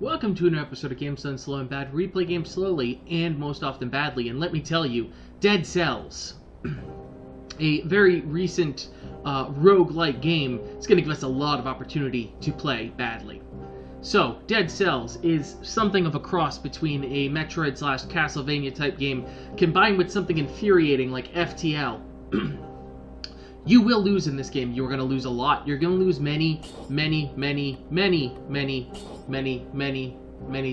Welcome to another episode of Games Done Slow and Bad. We play games slowly and most often badly, and let me tell you, Dead Cells, a very recent roguelike game, is going to give us a lot of opportunity to play badly. So, Dead Cells is something of a cross between a Metroid/Castlevania type game combined with something infuriating like FTL. You will lose in this game. You're going to lose a lot. You're going to lose many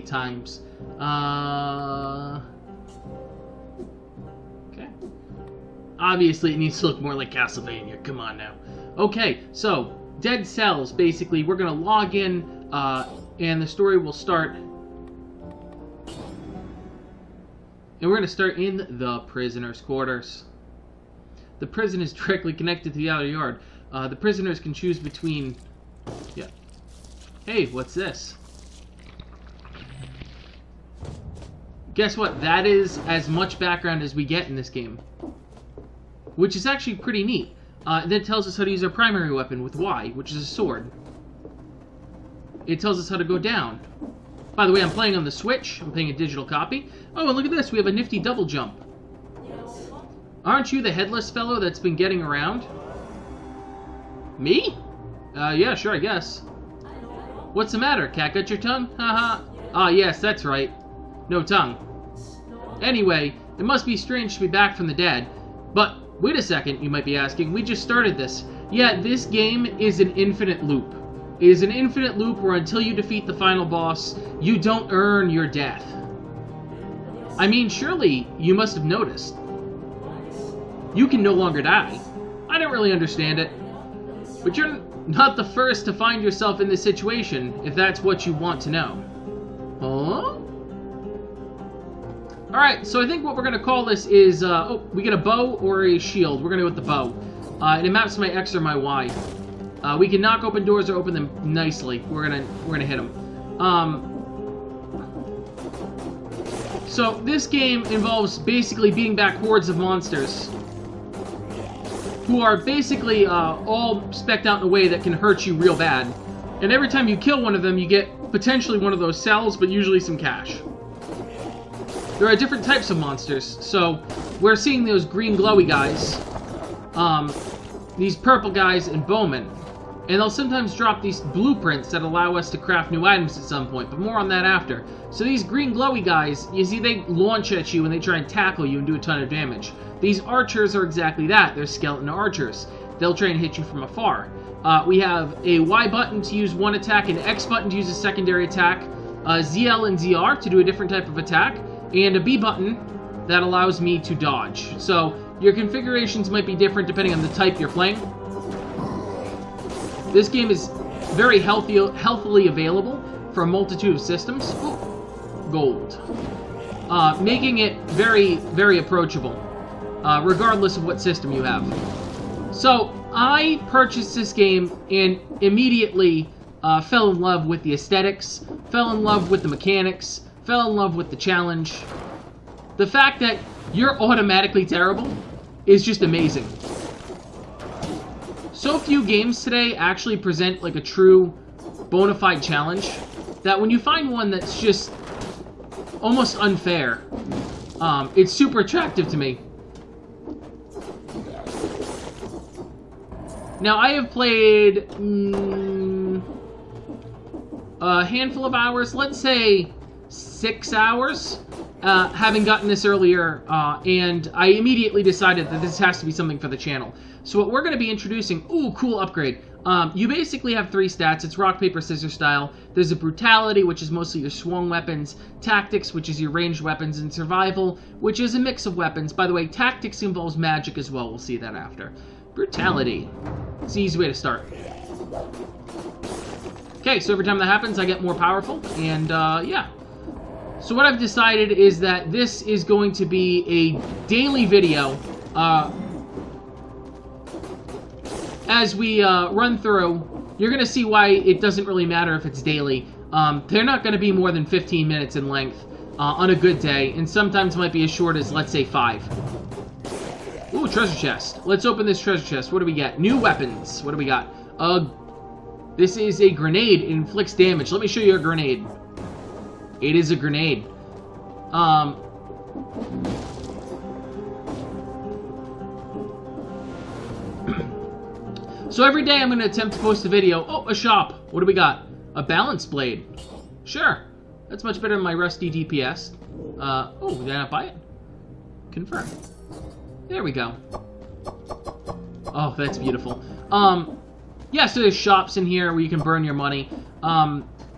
times. Okay. Obviously, it needs to look more like Castlevania. Come on now. Okay, so, Dead Cells, basically, we're going to log in, and the story will start. And we're going to start in the prisoner's quarters. The prison is directly connected to the outer yard. The prisoners can choose between... Yeah. Hey, what's this? Guess what? That is as much background as we get in this game. Which is actually pretty neat. Then it tells us how to use our primary weapon with Y, which is a sword. It tells us how to go down. By the way, I'm playing on the Switch. I'm playing a digital copy. Oh, and look at this. We have a nifty double jump. Aren't you the headless fellow that's been getting around? Me? Yeah, sure, I guess. What's the matter? Cat got your tongue? Haha. Ah, yes, that's right. No tongue. Anyway, it must be strange to be back from the dead. But, wait a second, you might be asking. We just started this. Yeah, this game is an infinite loop. It is an infinite loop where until you defeat the final boss, you don't earn your death. I mean, surely you must have noticed. You can no longer die. I don't really understand it. But you're not the first to find yourself in this situation, if that's what you want to know. Huh? Alright, so I think what we're going to call this is, we get a bow or a shield. We're going to go with the bow. And it maps my X or my Y. We can knock open doors or open them nicely. We're gonna hit them. So this game involves basically beating back hordes of monsters who are basically all spec'd out in a way that can hurt you real bad. And every time you kill one of them, you get potentially one of those cells, but usually some cash. There are different types of monsters. So we're seeing those green glowy guys, these purple guys, and bowmen. And they'll sometimes drop these blueprints that allow us to craft new items at some point, but more on that after. So these green glowy guys, you see, they launch at you and they try and tackle you and do a ton of damage. These archers are exactly that. They're skeleton archers. They'll try and hit you from afar. We have a Y button to use one attack, an X button to use a secondary attack, ZL and ZR to do a different type of attack, and a B button that allows me to dodge. So your configurations might be different depending on the type you're playing. This game is very healthily available for a multitude of systems. Ooh, gold. Making it very, very approachable, regardless of what system you have. So, I purchased this game and immediately fell in love with the aesthetics, fell in love with the mechanics, fell in love with the challenge. The fact that you're automatically terrible is just amazing. So few games today actually present like a true bona fide challenge that when you find one that's just almost unfair, it's super attractive to me. Now, I have played a handful of hours, let's say 6 hours, having gotten this earlier, and I immediately decided that this has to be something for the channel. So what we're going to be introducing... Ooh, cool upgrade. You basically have 3 stats. It's rock, paper, scissors style. There's a brutality, which is mostly your swung weapons. Tactics, which is your ranged weapons. And survival, which is a mix of weapons. By the way, tactics involves magic as well. We'll see that after. Brutality. It's the easy way to start. Okay, so every time that happens, I get more powerful. And, yeah. So what I've decided is that this is going to be a daily video, as we run through. You're going to see why it doesn't really matter if it's daily. They're not going to be more than 15 minutes in length on a good day, and sometimes might be as short as, let's say, 5. Ooh, treasure chest. Let's open this treasure chest. What do we get? New weapons. What do we got? This is a grenade. It inflicts damage. Let me show you a grenade. It is a grenade. So every day I'm going to attempt to post a video. Oh, a shop. What do we got? A balance blade. Sure. That's much better than my rusty DPS. Oh, did I not buy it? Confirm. There we go. Oh, that's beautiful. Yeah, so there's shops in here where you can burn your money.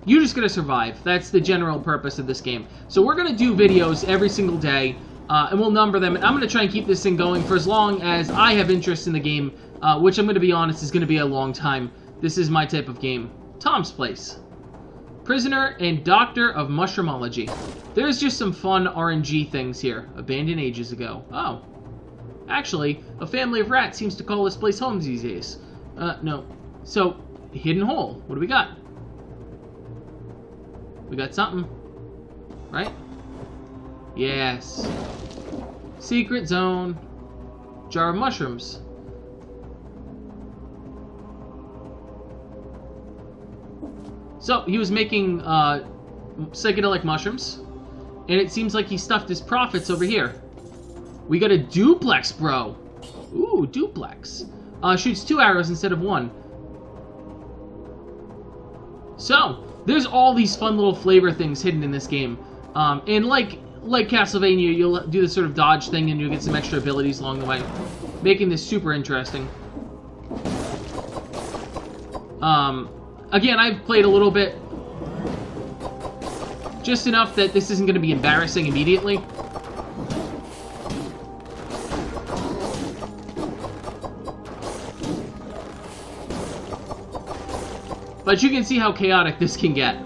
You're just going to survive. That's the general purpose of this game. So we're going to do videos every single day, and we'll number them. And I'm going to try and keep this thing going for as long as I have interest in the game, which I'm going to be honest is going to be a long time. This is my type of game. Tom's Place. Prisoner and Doctor of Mushroomology. There's just some fun RNG things here. Abandoned ages ago. Oh. Actually, a family of rats seems to call this place home these days. No. So, hidden hole. What do we got? We got something. Right? Yes. Secret zone. Jar of mushrooms. So, he was making psychedelic mushrooms, and it seems like he stuffed his profits over here. We got a duplex, bro. Ooh, duplex. Shoots 2 arrows instead of 1. So, there's all these fun little flavor things hidden in this game. And like Castlevania, you'll do this sort of dodge thing and you'll get some extra abilities along the way, making this super interesting. Again, I've played a little bit. Just enough that this isn't going to be embarrassing immediately. But you can see how chaotic this can get.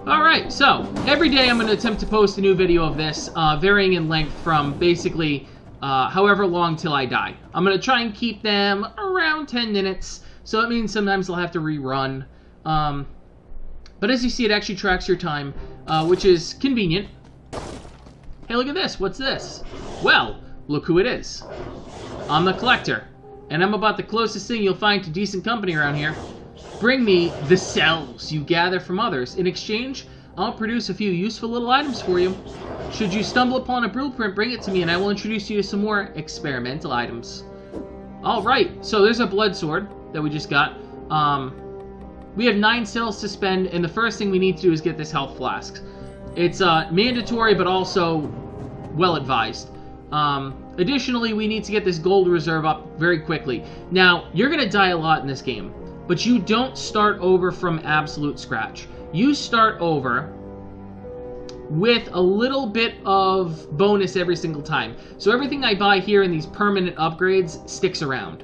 Alright, so, every day I'm going to attempt to post a new video of this, varying in length from basically however long till I die. I'm going to try and keep them around 10 minutes, so it means sometimes I'll have to rerun. But as you see, it actually tracks your time, which is convenient. Hey, look at this. What's this? Well, look who it is. I'm the collector, and I'm about the closest thing you'll find to decent company around here. Bring me the cells you gather from others. In exchange, I'll produce a few useful little items for you. Should you stumble upon a blueprint, bring it to me, and I will introduce you to some more experimental items. Alright, so there's a blood sword that we just got. We have 9 cells to spend, and the first thing we need to do is get this health flask. It's mandatory, but also well-advised. Additionally, we need to get this gold reserve up very quickly. Now, you're going to die a lot in this game, but you don't start over from absolute scratch. You start over with a little bit of bonus every single time. So everything I buy here in these permanent upgrades sticks around.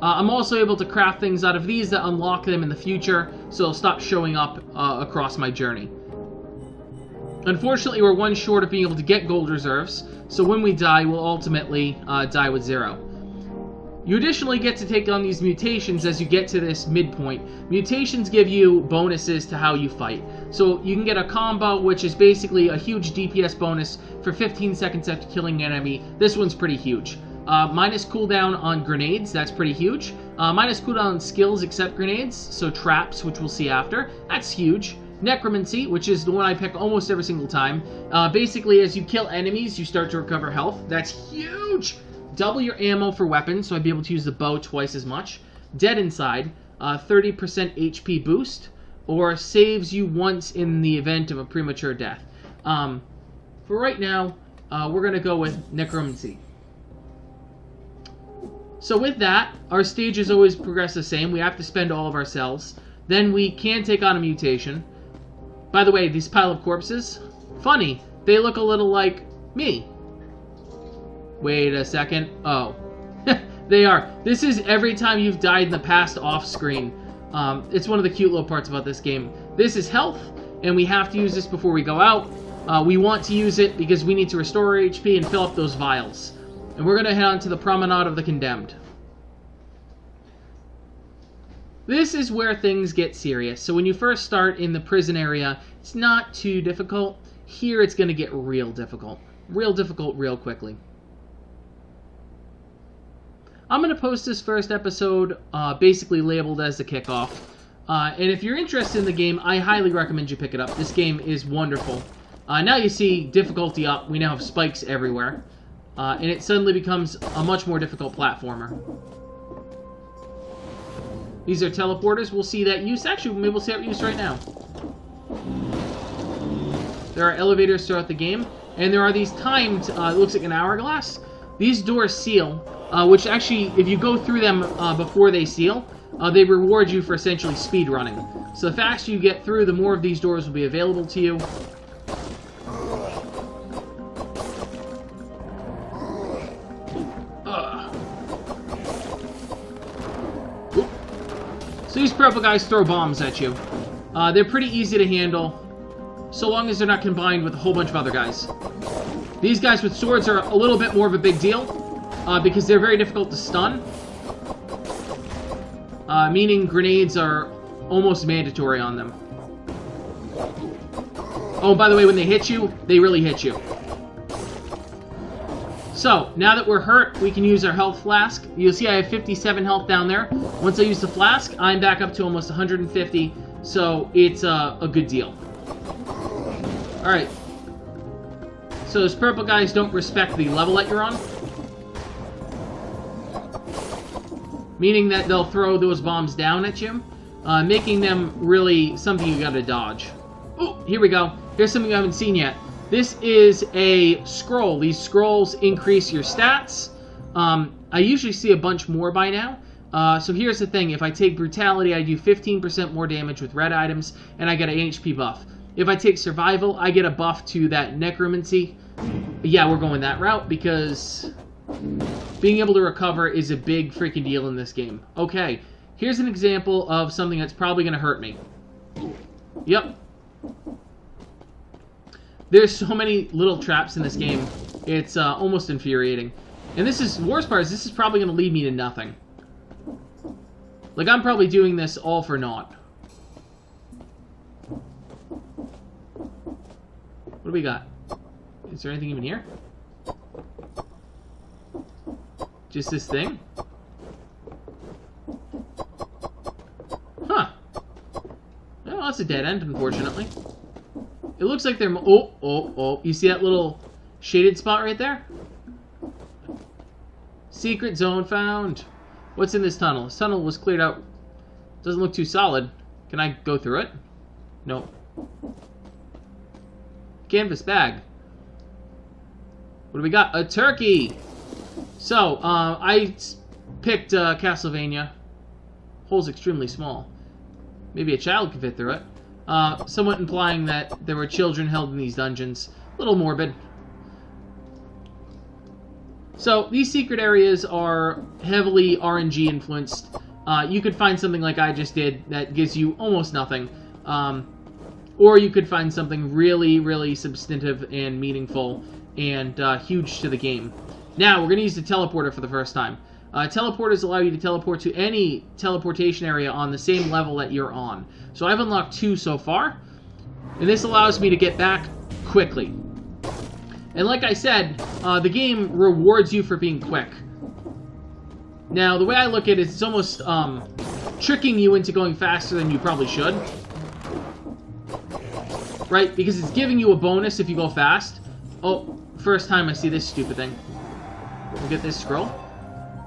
I'm also able to craft things out of these that unlock them in the future, so they'll stop showing up across my journey. Unfortunately, we're one short of being able to get gold reserves, so when we die, we'll ultimately die with 0. You additionally get to take on these mutations as you get to this midpoint. Mutations give you bonuses to how you fight. So you can get a combo, which is basically a huge DPS bonus for 15 seconds after killing an enemy. This one's pretty huge. Minus cooldown on grenades, that's pretty huge. Minus cooldown on skills except grenades, so traps, which we'll see after, that's huge. Necromancy, which is the one I pick almost every single time. Basically, as you kill enemies, you start to recover health. That's huge! Double your ammo for weapons, so I'd be able to use the bow twice as much. Dead Inside, 30% HP boost, or saves you once in the event of a premature death. For right now, we're going to go with Necromancy. So with that, our stages always progress the same. We have to spend all of our cells. Then we can take on a mutation. By the way, these pile of corpses, funny, they look a little like me. Wait a second. Oh. They are. This is every time you've died in the past off screen. It's one of the cute little parts about this game. This is health, and we have to use this before we go out. We want to use it because we need to restore HP and fill up those vials. And we're going to head on to the Promenade of the Condemned. This is where things get serious. So when you first start in the prison area, it's not too difficult. here it's going to get real difficult. Real difficult real quickly. I'm going to post this first episode basically labeled as the kickoff. And if you're interested in the game, I highly recommend you pick it up. This game is wonderful. Now you see difficulty up. We now have spikes everywhere. And it suddenly becomes a much more difficult platformer. These are teleporters. We'll see that use. Actually, maybe we'll see that use right now. There are elevators throughout the game. And there are these timed, it looks like an hourglass. These doors seal, which actually, if you go through them before they seal, they reward you for essentially speed running. So the faster you get through, the more of these doors will be available to you. So these purple guys throw bombs at you. They're pretty easy to handle, so long as they're not combined with a whole bunch of other guys. These guys with swords are a little bit more of a big deal, because they're very difficult to stun. Meaning grenades are almost mandatory on them. Oh, by the way, when they hit you, they really hit you. So, now that we're hurt, we can use our health flask. You'll see I have 57 health down there. Once I use the flask, I'm back up to almost 150, so it's a good deal. Alright. So those purple guys don't respect the level that you're on. Meaning that they'll throw those bombs down at you, making them really something you gotta dodge. Oh, here we go. Here's something you haven't seen yet. This is a scroll. These scrolls increase your stats. I usually see a bunch more by now. So here's the thing. If I take Brutality, I do 15% more damage with red items, and I get an HP buff. If I take Survival, I get a buff to that Necromancy. Yeah, we're going that route, because being able to recover is a big freaking deal in this game. Okay, here's an example of something that's probably going to hurt me. Yep. There's so many little traps in this game. It's almost infuriating. And this is, worst part is, this is probably going to lead me to nothing. Like, I'm probably doing this all for naught. What do we got? Is there anything even here? Just this thing? Huh. Well, that's a dead end, unfortunately. It looks like they're... Oh. You see that little shaded spot right there? Secret zone found. What's in this tunnel? This tunnel was cleared out. Doesn't look too solid. Can I go through it? Nope. Canvas bag. What do we got? A turkey! So, I picked Castlevania. Hole's extremely small. Maybe a child could fit through it. Somewhat implying that there were children held in these dungeons. A little morbid. So, these secret areas are heavily RNG influenced. You could find something like I just did that gives you almost nothing. Or you could find something really, really substantive and meaningful and huge to the game. Now, we're going to use the teleporter for the first time. Teleporters allow you to teleport to any teleportation area on the same level that you're on. So I've unlocked 2 so far, and this allows me to get back quickly. And like I said, the game rewards you for being quick. Now, the way I look at it, it's almost tricking you into going faster than you probably should. Right? Because it's giving you a bonus if you go fast. Oh, first time I see this stupid thing. We'll get this scroll.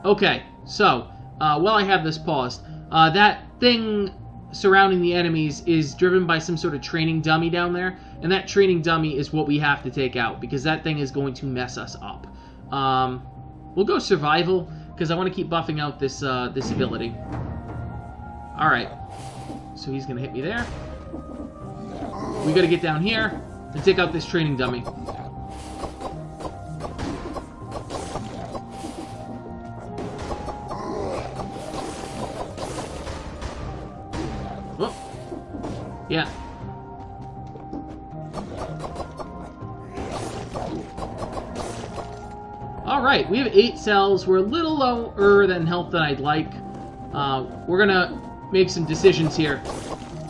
Okay, so, while I have this paused, that thing surrounding the enemies is driven by some sort of training dummy down there, and that training dummy is what we have to take out, because that thing is going to mess us up. We'll go survival, because I want to keep buffing out this, this ability. Alright, so he's going to hit me there. We got to get down here and take out this training dummy. Yeah. Alright, we have 8 cells. We're a little lower than health than I'd like. We're gonna make some decisions here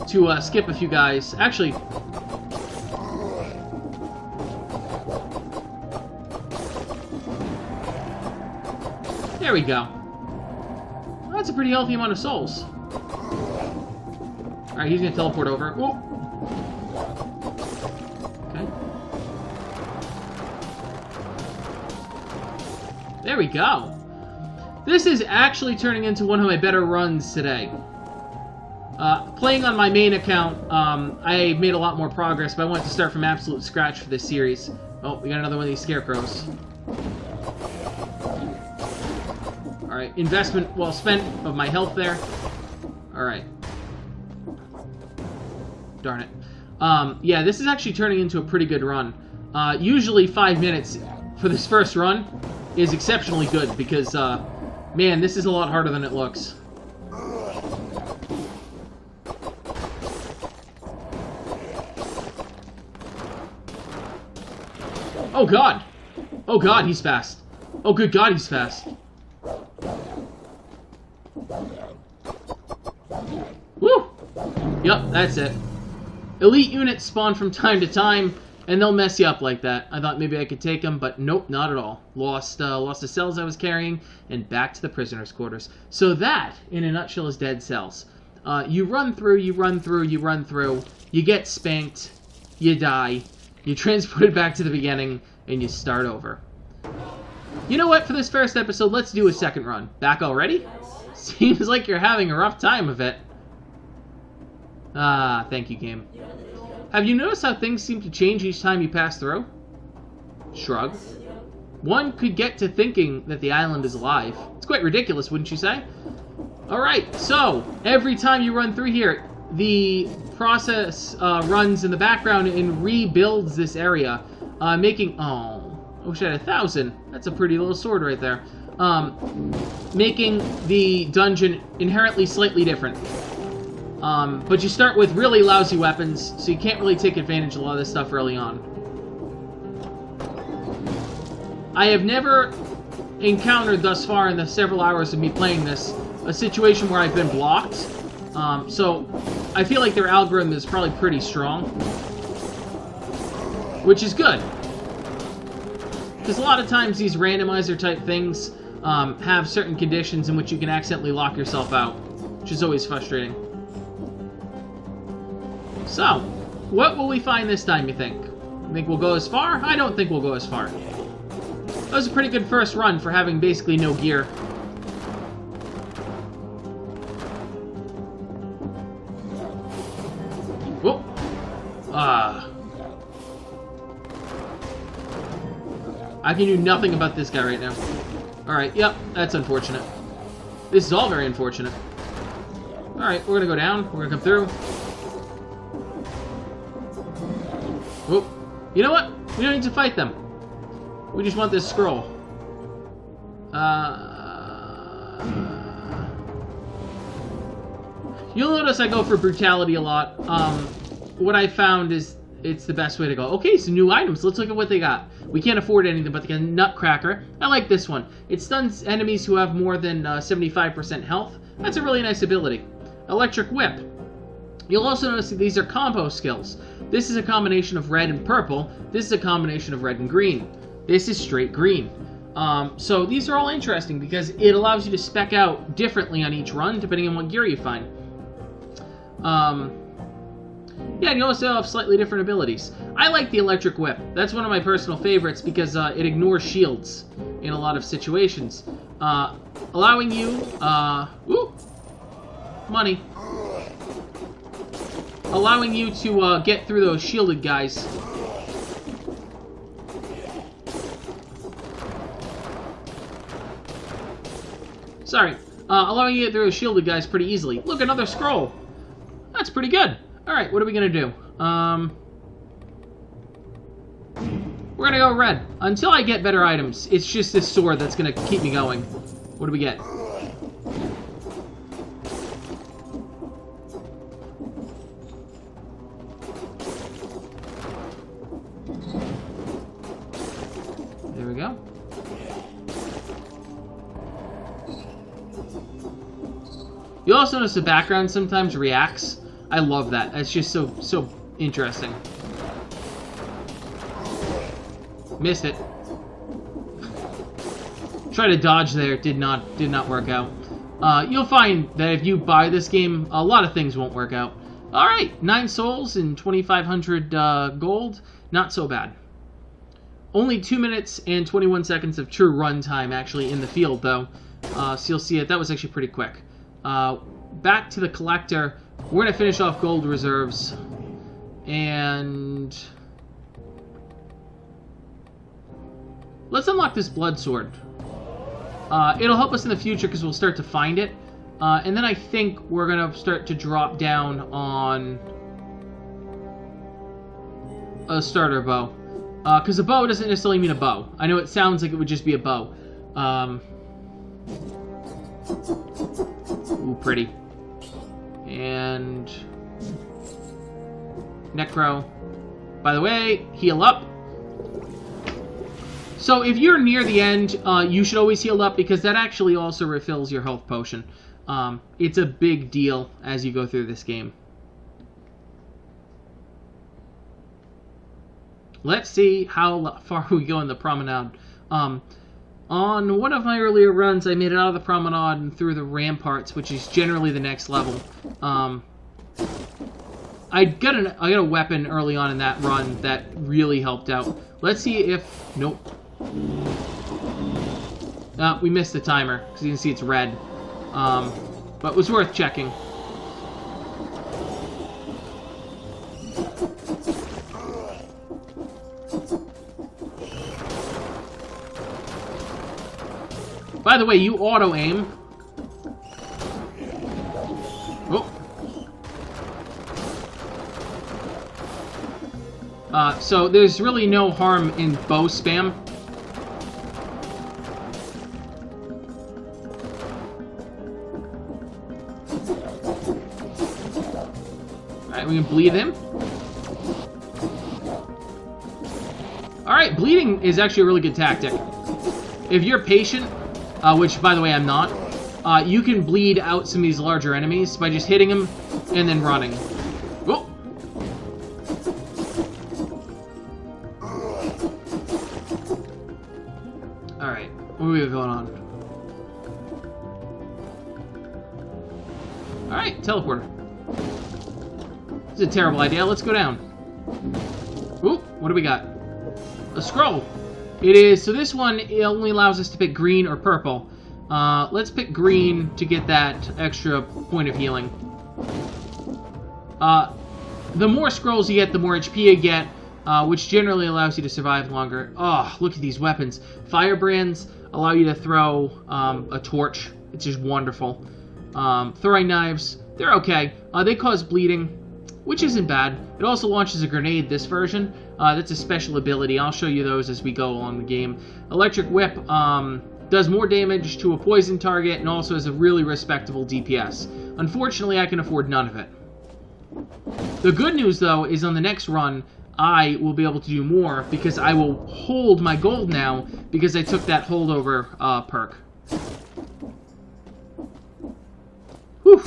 to skip a few guys. Actually, There we go. That's a pretty healthy amount of souls. Alright, he's gonna teleport over. Whoa. Okay. There we go. This is actually turning into one of my better runs today. Playing on my main account, I made a lot more progress, but I wanted to start from absolute scratch for this series. Oh, we got another one of these scarecrows. Alright, investment well spent of my health there. Alright. Darn it. Yeah, this is actually turning into a pretty good run. Usually 5 minutes for this first run is exceptionally good because, man, this is a lot harder than it looks. Oh god! Oh god, he's fast. Oh good god, he's fast. Woo! Yep, that's it. Elite units spawn from time to time, and they'll mess you up like that. I thought maybe I could take them, but nope, not at all. Lost the cells I was carrying, and back to the prisoner's quarters. So that, in a nutshell, is Dead Cells. You run through, you run through, you run through, you get spanked, you die, you transport it back to the beginning, and you start over. You know what? For this first episode, let's do a second run. Back already? Seems like you're having a rough time of it. Ah, thank you, game. Have you noticed how things seem to change each time you pass through? Shrug. One could get to thinking that the island is alive. It's quite ridiculous, wouldn't you say? Alright, so, every time you run through here, the process runs in the background and rebuilds this area, making... Oh, I wish I had 1,000. That's a pretty little sword right there. Making the dungeon inherently slightly different. But you start with really lousy weapons, so you can't really take advantage of a lot of this stuff early on. I have never encountered thus far in the several hours of me playing this a situation where I've been blocked. So I feel like their algorithm is probably pretty strong, which is good. Because a lot of times these randomizer type things have certain conditions in which you can accidentally lock yourself out, which is always frustrating. So, what will we find this time, you think? You think we'll go as far? I don't think we'll go as far. That was a pretty good first run for having basically no gear. Whoop! I can do nothing about this guy right now. Alright, yep, that's unfortunate. This is all very unfortunate. Alright, we're gonna go down. We're gonna come through. Whoop. You know what? We don't need to fight them. We just want this scroll. You'll notice I go for brutality a lot. What I found is it's the best way to go. Okay, so new items. Let's look at what they got. We can't afford anything, but they got a Nutcracker. I like this one. It stuns enemies who have more than 75% health. That's a really nice ability. Electric Whip. You'll also notice that these are combo skills. This is a combination of red and purple. This is a combination of red and green. This is straight green. So these are all interesting because it allows you to spec out differently on each run depending on what gear you find. Yeah, and you also have slightly different abilities. I like the Electric Whip. That's one of my personal favorites because it ignores shields in a lot of situations. Allowing you... ooh! Money. Allowing you to get through those shielded guys. Sorry. Allowing you to get through those shielded guys pretty easily. Look, another scroll. That's pretty good. Alright, what are we gonna do? We're gonna go red. Until I get better items, it's just this sword that's gonna keep me going. What do we get? There we go. You also notice the background sometimes reacts. I love that. That's just so interesting. Missed it. Try to dodge there. Did not work out. You'll find that if you buy this game, a lot of things won't work out. Alright, 9 souls and 2,500 gold. Not so bad. Only 2 minutes and 21 seconds of true run time actually in the field, though. So you'll see it. That was actually pretty quick. Back to the collector. We're going to finish off gold reserves. And let's unlock this blood sword. It'll help us in the future because we'll start to find it. And then I think we're going to start to drop down on a starter bow. Because a bow doesn't necessarily mean a bow. I know it sounds like it would just be a bow. Ooh, pretty. And Necro. By the way, heal up. So if you're near the end, you should always heal up because that actually also refills your health potion. It's a big deal as you go through this game. Let's see how far we go in the promenade. On one of my earlier runs, I made it out of the promenade and through the ramparts, which is generally the next level. I got a weapon early on in that run that really helped out. Let's see if... Nope. We missed the timer, because you can see it's red. But it was worth checking. By the way, you auto-aim. Oh. So there's really no harm in bow spam. Alright, we can bleed him. Alright, bleeding is actually a really good tactic. If you're patient, which, by the way, I'm not, you can bleed out some of these larger enemies by just hitting them and then running. Oh! Alright, what do we have going on? Alright, teleporter. This is a terrible idea. Let's go down. Ooh, what do we got? A scroll. It is, so this one, it only allows us to pick green or purple. Let's pick green to get that extra point of healing. The more scrolls you get, the more HP you get, which generally allows you to survive longer. Oh, look at these weapons. Firebrands allow you to throw a torch. It's just wonderful. Throwing knives, they're okay. They cause bleeding, which isn't bad. It also launches a grenade, this version. That's a special ability. I'll show you those as we go along the game. Electric Whip does more damage to a poison target and also has a really respectable DPS. Unfortunately, I can afford none of it. The good news, though, is on the next run, I will be able to do more because I will hold my gold now because I took that holdover perk. Whew.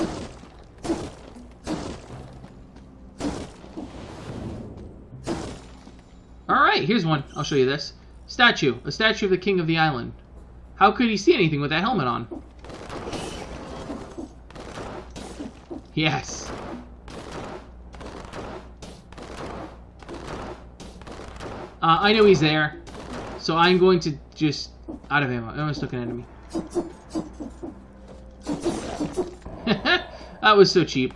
Alright, here's one. I'll show you this. Statue. A statue of the king of the island. How could he see anything with that helmet on? Yes. I know he's there, so I'm going to just... Out of ammo. I almost took an enemy. That was so cheap.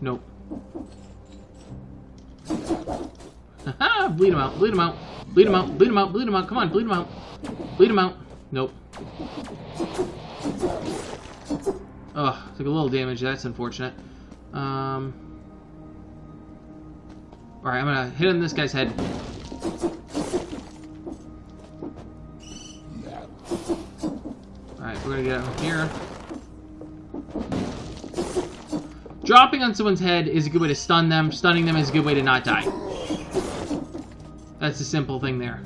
Nope. Haha! Bleed him out, bleed him out, bleed him out, bleed him out, bleed him out, come on, bleed him out. Bleed him out. Nope. Ugh, took a little damage, that's unfortunate. Alright, I'm gonna hit on this guy's head. Alright, we're gonna get out here. Dropping on someone's head is a good way to stun them. Stunning them is a good way to not die. That's the simple thing there.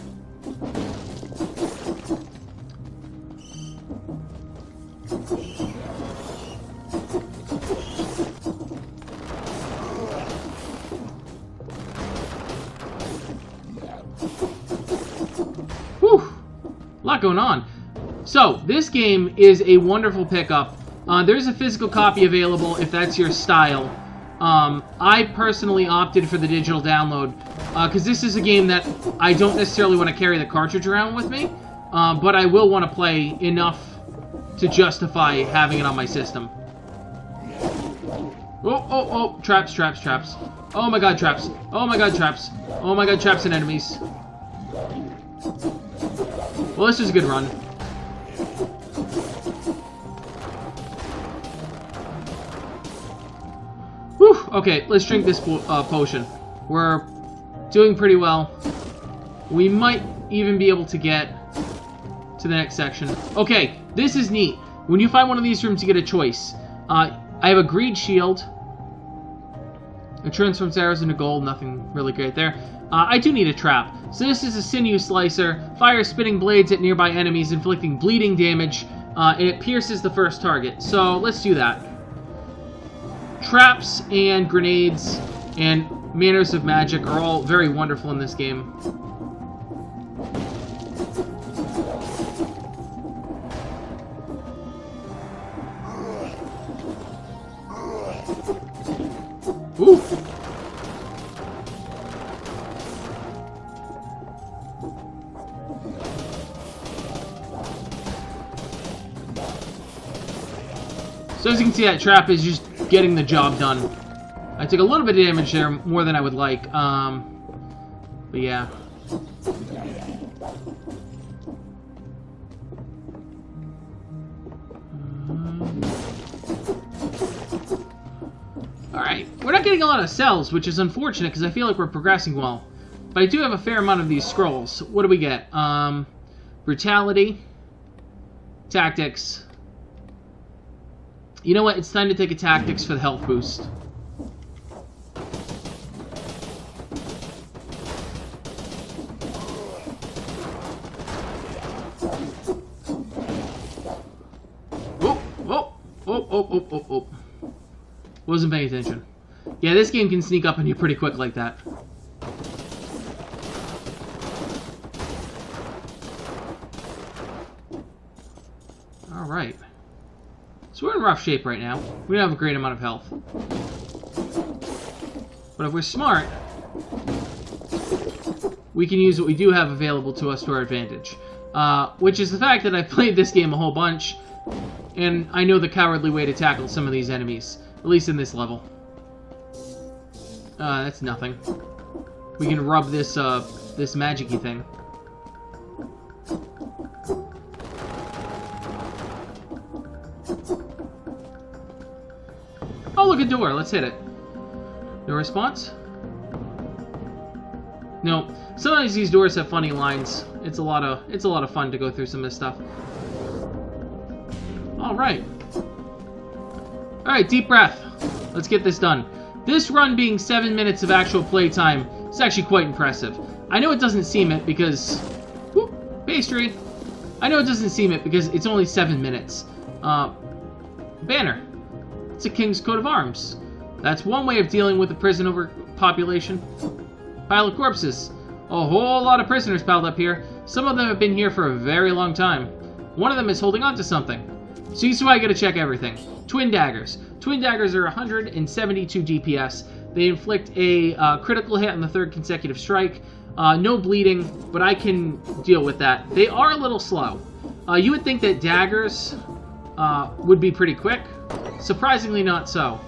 going on. So, this game is a wonderful pickup. There's a physical copy available if that's your style. I personally opted for the digital download because this is a game that I don't necessarily want to carry the cartridge around with me, but I will want to play enough to justify having it on my system. Oh, traps. Oh my god, traps. Oh my god, traps. Oh my god, traps and enemies. Well, this is a good run. Whew, okay, let's drink this potion. We're doing pretty well. We might even be able to get to the next section. Okay, this is neat. When you find one of these rooms, you get a choice. I have a greed shield. It transforms arrows into gold. Nothing really great there. I do need a trap. So this is a sinew slicer. Fires spinning blades at nearby enemies, inflicting bleeding damage. And it pierces the first target. So let's do that. Traps and grenades and manners of magic are all very wonderful in this game. Ooh. So as you can see, that trap is just getting the job done. I took a little bit of damage there, more than I would like. But yeah. Alright, we're not getting a lot of cells, which is unfortunate because I feel like we're progressing well. But I do have a fair amount of these scrolls. What do we get? Brutality. Tactics. You know what? It's time to take a tactics for the health boost. Oh. Wasn't paying attention. Yeah, this game can sneak up on you pretty quick like that. Alright. So we're in rough shape right now. We don't have a great amount of health. But if we're smart, we can use what we do have available to us to our advantage. Which is the fact that I've played this game a whole bunch, and I know the cowardly way to tackle some of these enemies. At least in this level. That's nothing. We can rub this, this magic-y thing. Oh, look, a door. Let's hit it. No response? No. Sometimes these doors have funny lines. It's a lot of fun to go through some of this stuff. Alright. Alright, deep breath. Let's get this done. This run being 7 minutes of actual playtime is actually quite impressive. I know it doesn't seem it because... Whoop, pastry. I know it doesn't seem it because it's only 7 minutes. Banner. It's a king's coat of arms. That's one way of dealing with the prison overpopulation. Pile of corpses. A whole lot of prisoners piled up here. Some of them have been here for a very long time. One of them is holding on to something. So you see why I gotta check everything. Twin daggers. Twin daggers are 172 DPS. They inflict a critical hit on the third consecutive strike. No bleeding, but I can deal with that. They are a little slow. You would think that daggers would be pretty quick. Surprisingly not so.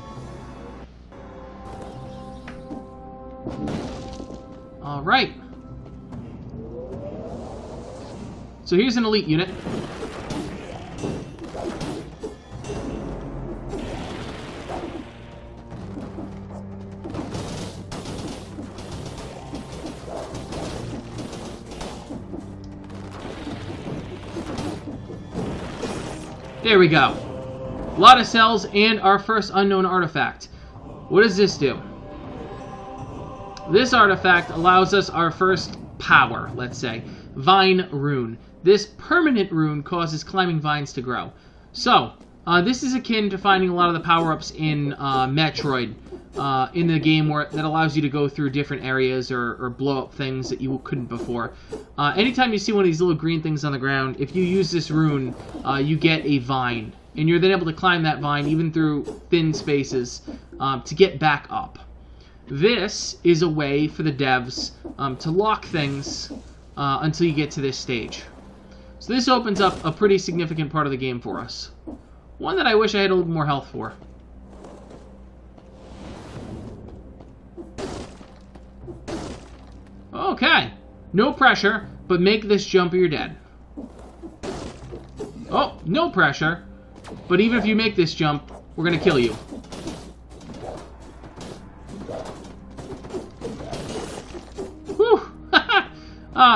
Alright. So here's an elite unit. There we go. A lot of cells and our first unknown artifact. What does this do? This artifact allows us our first power, let's say. Vine rune. This permanent rune causes climbing vines to grow. So, this is akin to finding a lot of the power-ups in Metroid, in the game that allows you to go through different areas or blow up things that you couldn't before. Anytime you see one of these little green things on the ground, if you use this rune, you get a vine. And you're then able to climb that vine even through thin spaces to get back up. This is a way for the devs to lock things until you get to this stage. So this opens up a pretty significant part of the game for us. One that I wish I had a little more health for. Okay. No pressure, but make this jump or you're dead. Oh, no pressure. But even if you make this jump, we're going to kill you. Whew.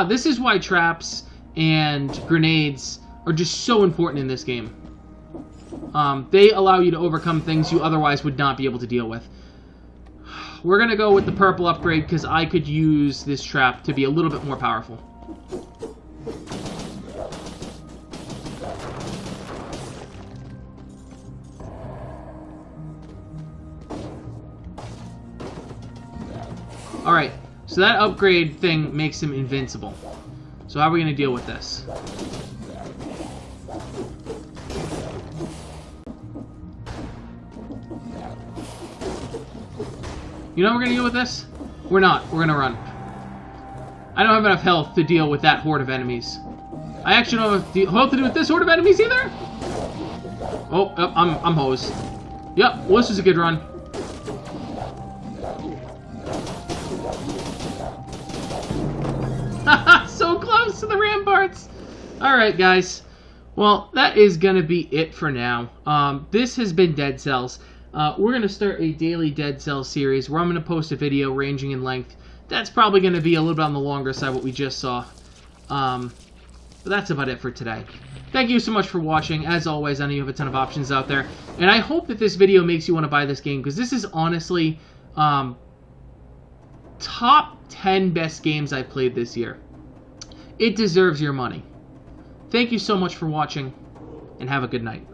This is why traps and grenades are just so important in this game. They allow you to overcome things you otherwise would not be able to deal with. We're going to go with the purple upgrade because I could use this trap to be a little bit more powerful. Alright, so that upgrade thing makes him invincible. So how are we going to deal with this? You know how we're going to deal with this? We're not. We're going to run. I don't have enough health to deal with that horde of enemies. I actually don't have enough health to deal with this horde of enemies either? Oh, I'm hosed. Yep, well, this was a good run. So close to the ramparts! Alright, guys. Well, that is going to be it for now. This has been Dead Cells. We're going to start a daily Dead Cells series where I'm going to post a video ranging in length. That's probably going to be a little bit on the longer side, what we just saw. But that's about it for today. Thank you so much for watching. As always, I know you have a ton of options out there. And I hope that this video makes you want to buy this game, because this is honestly top 10 best games I've played this year. It deserves your money. Thank you so much for watching, and have a good night.